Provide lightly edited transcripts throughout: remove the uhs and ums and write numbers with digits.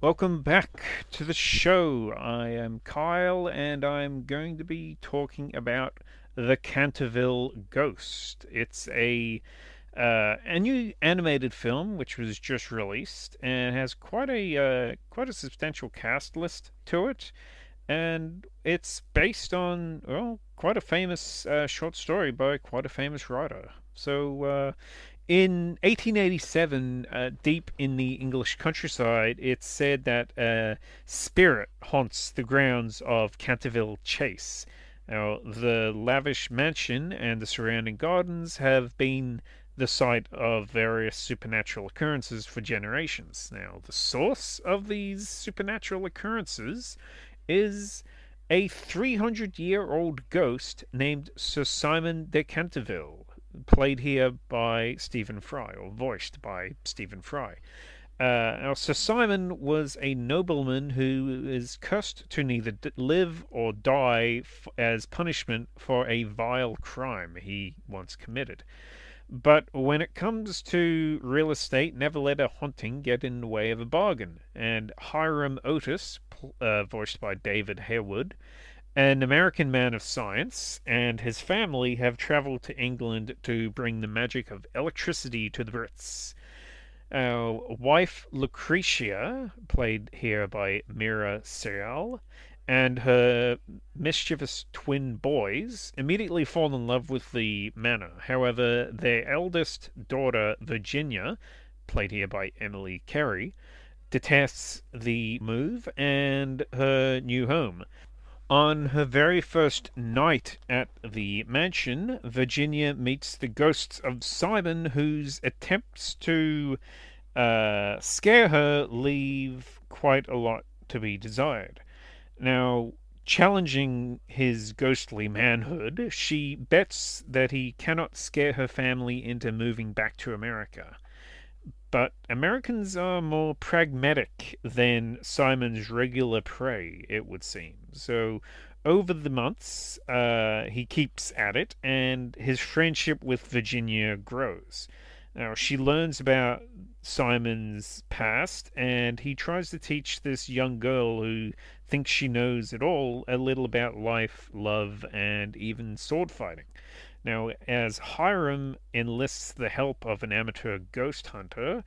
Welcome back to the show. I am Kyle, and I'm going to be talking about the Canterville Ghost. It's a new animated film which was just released and has quite a substantial cast list to it, and it's based on quite a famous short story by quite a famous writer. In 1887, deep in the English countryside, it's said that a spirit haunts the grounds of Canterville Chase. Now, the lavish mansion and the surrounding gardens have been the site of various supernatural occurrences for generations. Now, the source of these supernatural occurrences is a 300-year-old ghost named Sir Simon de Canterville, played here by Stephen Fry, or voiced by Stephen Fry. Now, Sir Simon was a nobleman who is cursed to neither live or die as punishment for a vile crime he once committed. But when it comes to real estate, never let a haunting get in the way of a bargain. And Hiram Otis, voiced by David Harewood, an American man of science, and his family have traveled to England to bring the magic of electricity to the Brits. Our wife Lucretia, played here by Mira Serial, and her mischievous twin boys immediately fall in love with the manor. However, their eldest daughter, Virginia, played here by Emily Carey, detests the move and her new home. On her very first night at the mansion, Virginia meets the ghosts of Simon, whose attempts to scare her leave quite a lot to be desired. Now, challenging his ghostly manhood, she bets that he cannot scare her family into moving back to America. But Americans are more pragmatic than Simon's regular prey, it would seem. So, over the months, he keeps at it, and his friendship with Virginia grows. Now, she learns about Simon's past, and he tries to teach this young girl who thinks she knows it all a little about life, love, and even sword fighting. Now, as Hiram enlists the help of an amateur ghost hunter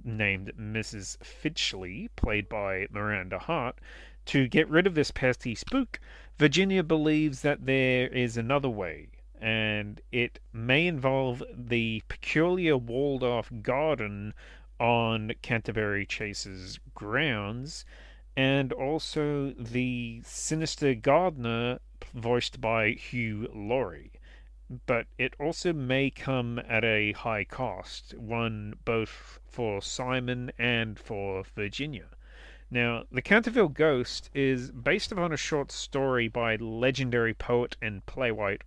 named Mrs. Fitchley, played by Miranda Hart, to get rid of this pesky spook, Virginia believes that there is another way, and it may involve the peculiar walled off garden on Canterbury Chase's grounds, and also the sinister gardener voiced by Hugh Laurie. But it also may come at a high cost, one both for Simon and for Virginia. Now, The Canterville Ghost is based upon a short story by legendary poet and playwright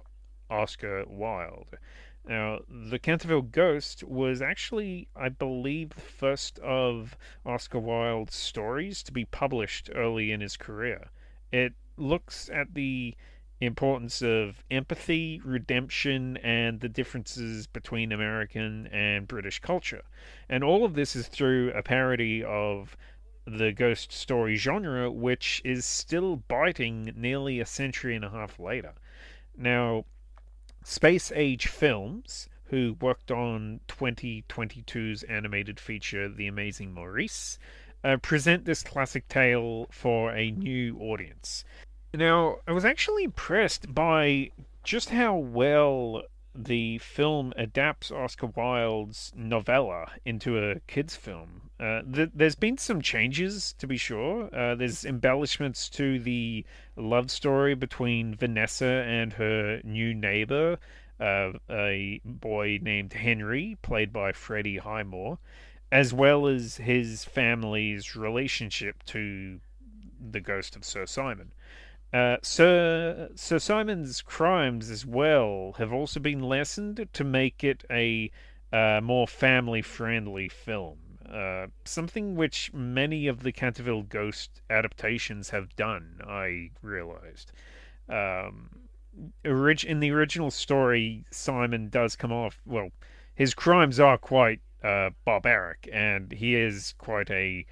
Oscar Wilde. Now, The Canterville Ghost was actually, I believe, the first of Oscar Wilde's stories to be published early in his career. It looks at the importance of empathy, redemption, and the differences between American and British culture. And all of this is through a parody of the ghost story genre, which is still biting nearly a century and a half later. Now, Space Age Films, who worked on 2022's animated feature The Amazing Maurice, present this classic tale for a new audience. Now, I was actually impressed by just how well the film adapts Oscar Wilde's novella into a kids' film. There's been some changes, to be sure. There's embellishments to the love story between Vanessa and her new neighbor, a boy named Henry, played by Freddie Highmore, as well as his family's relationship to the ghost of Sir Simon. Sir Simon's crimes as well have also been lessened to make it a more family-friendly film. Something which many of the Canterville Ghost adaptations have done, I realized. Um, in the original story, Simon does come off, well, his crimes are quite barbaric, and he is quite a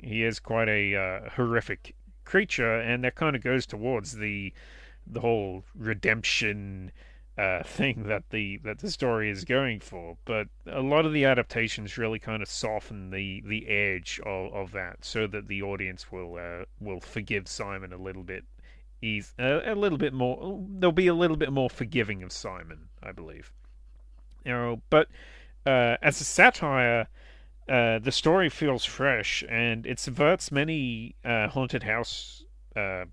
He is quite a horrific creature, and that kind of goes towards the whole redemption thing that the story is going for. But a lot of the adaptations really kind of soften the edge of that, so that the audience will forgive Simon a little bit, a little bit more. They'll be a little bit more forgiving of Simon, I believe. But as a satire, the story feels fresh and it subverts many haunted house uh,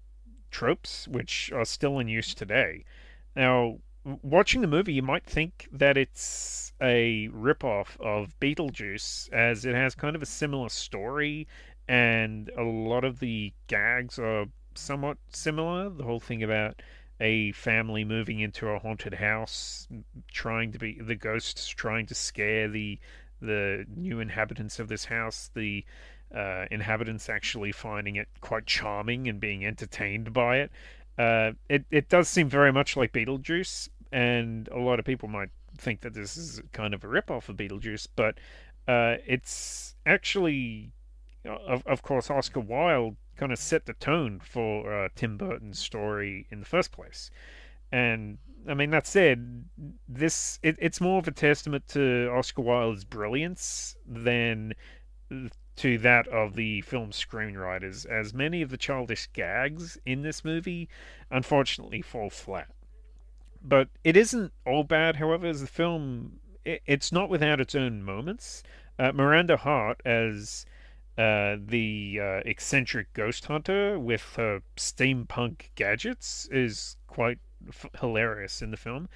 tropes which are still in use today. Now, watching the movie, you might think that it's a ripoff of Beetlejuice, as it has kind of a similar story, and a lot of the gags are somewhat similar. The whole thing about a family moving into a haunted house, trying to be the ghosts trying to scare the new inhabitants of this house. The inhabitants actually finding it quite charming and being entertained by it. It does seem very much like Beetlejuice, and a lot of people might think that this is kind of a rip-off of Beetlejuice, but it's actually, of course, Oscar Wilde kind of set the tone for Tim Burton's story in the first place. And I mean, that said, it's more of a testament to Oscar Wilde's brilliance than to that of the film's screenwriters, as many of the childish gags in this movie unfortunately fall flat. But it isn't all bad, however, as the film. It's not without its own moments. Miranda Hart as the eccentric ghost hunter with her steampunk gadgets is quite hilarious in the film.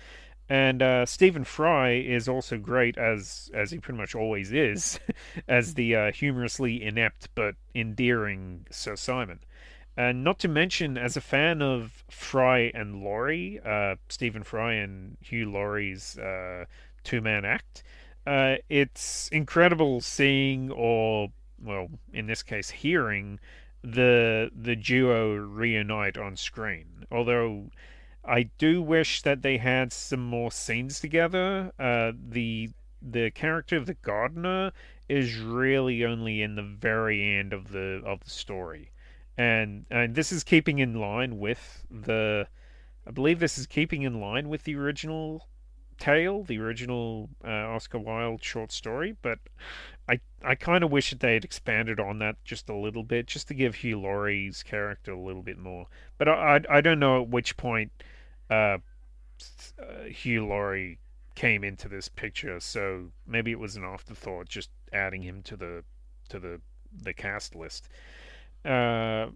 And Stephen Fry is also great, as he pretty much always is, as the humorously inept but endearing Sir Simon. And not to mention, as a fan of Fry and Laurie, Stephen Fry and Hugh Laurie's two-man act, it's incredible seeing, or well, in this case, hearing the duo reunite on screen. Although I do wish that they had some more scenes together. The character of the gardener is really only in the very end of the story, and this is keeping in line with the. I believe this is keeping in line with the original tale, the original Oscar Wilde short story. But I kind of wish that they had expanded on that just a little bit, just to give Hugh Laurie's character a little bit more. But I don't know at which point uh, Hugh Laurie came into this picture, so maybe it was an afterthought, just adding him to the cast list. Uh,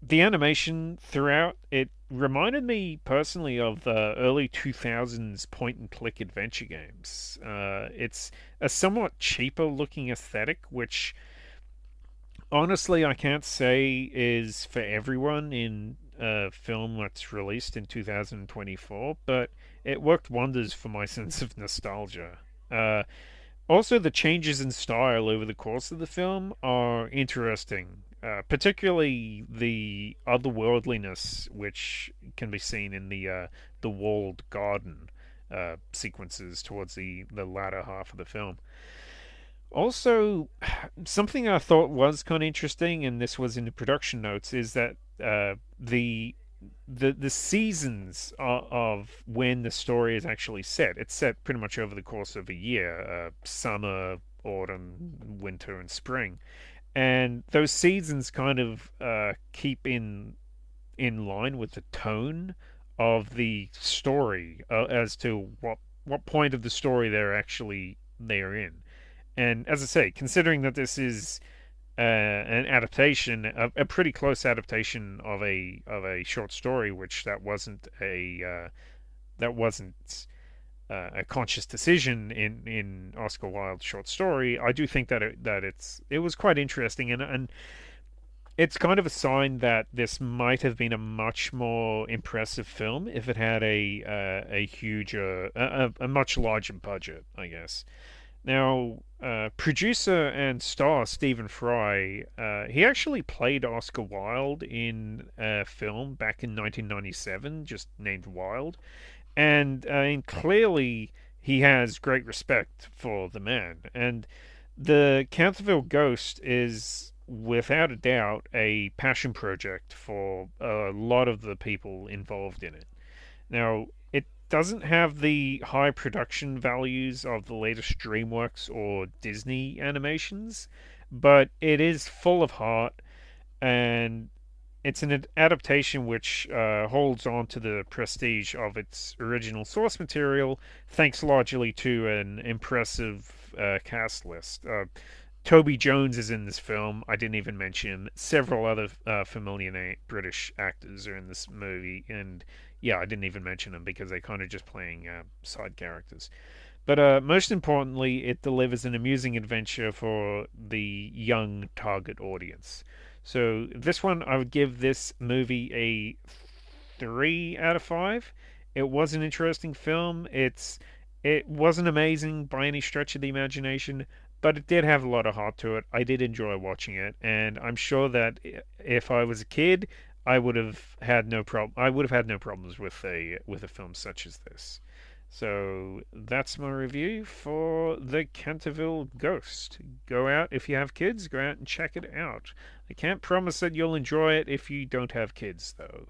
the animation throughout it reminded me personally of the early 2000s point and click adventure games. It's a somewhat cheaper looking aesthetic, which honestly I can't say is for everyone in a film that's released in 2024, but it worked wonders for my sense of nostalgia. Uh, Also, the changes in style over the course of the film are interesting, particularly the otherworldliness which can be seen in the walled garden sequences towards the latter half of the film. Also, something I thought was kind of interesting, and this was in the production notes, is that the seasons of when the story is actually set. It's set pretty much over the course of a year: summer, autumn, winter, and spring. And those seasons kind of keep in line with the tone of the story as to what point of the story they're in. And as I say, considering that this is an adaptation, a pretty close adaptation of a short story, which that wasn't a conscious decision in Oscar Wilde's short story. I do think that it was quite interesting, and it's kind of a sign that this might have been a much more impressive film if it had a huger, a much larger budget, I guess. Now, producer and star Stephen Fry, he actually played Oscar Wilde in a film back in 1997, just named Wilde, and clearly he has great respect for the man. And The Canterville Ghost is without a doubt a passion project for a lot of the people involved in it. Now, it doesn't have the high production values of the latest DreamWorks or Disney animations, but it is full of heart, and it's an adaptation which holds on to the prestige of its original source material, thanks largely to an impressive cast list. Toby Jones is in this film. I didn't even mention several other familiar British actors are in this movie, and yeah, I didn't even mention them because they're kind of just playing side characters. But most importantly, it delivers an amusing adventure for the young target audience. So this one, I would give this movie a 3 out of 5. It was an interesting film. It wasn't amazing by any stretch of the imagination, but it did have a lot of heart to it. I did enjoy watching it, and I'm sure that if I was a kid, I would have had no problem. I would have had no problems with a film such as this. So that's my review for the Canterville Ghost. Go out if you have kids. Go out and check it out. I can't promise that you'll enjoy it if you don't have kids, though.